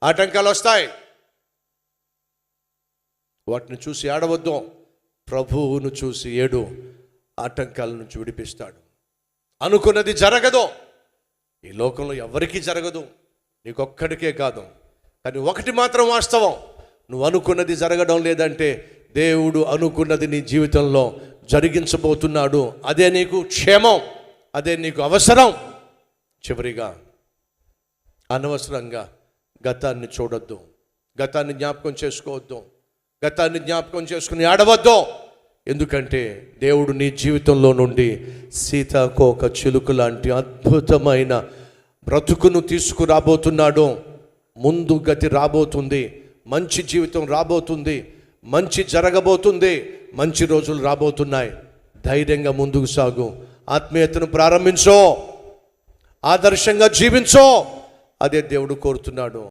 ఆటంకాలు వస్తాయి, వాటిని చూసి ఏడవద్దు. ప్రభువును చూసి ఏడు, ఆటంకాల నుంచి విడిపిస్తాడు. అనుకున్నది జరగదు, ఈ లోకంలో ఎవరికీ జరగదు, నీకొక్కడికే కాదు. కానీ ఒకటి మాత్రం వాస్తవం, నువ్వు అనుకున్నది జరగడం లేదంటే దేవుడు అనుకున్నది నీ జీవితంలో జరిగించబోతున్నాడు. అదే నీకు క్షేమం, అదే నీకు అవసరం. చివరిగా, అనవసరంగా గతాన్ని చూడొద్దు, గతాన్ని జ్ఞాపకం చేసుకోవద్దు, గతాన్ని జ్ఞాపకం చేసుకుని ఆడవద్దు. ఎందుకంటే దేవుడు నీ జీవితంలో నుండి సీతాకోక చిలుక లాంటి అద్భుతమైన బ్రతుకును తీసుకురాబోతున్నాడు. ముందు గతి రాబోతుంది, మంచి జీవితం రాబోతుంది, మంచి జరగబోతుంది, మంచి రోజులు రాబోతున్నాయి. ధైర్యంగా ముందుకు సాగు, ఆత్మీయతను ప్రారంభించో, ఆదర్శంగా జీవించో. అదే దేవుడు కోరుతున్నాడు.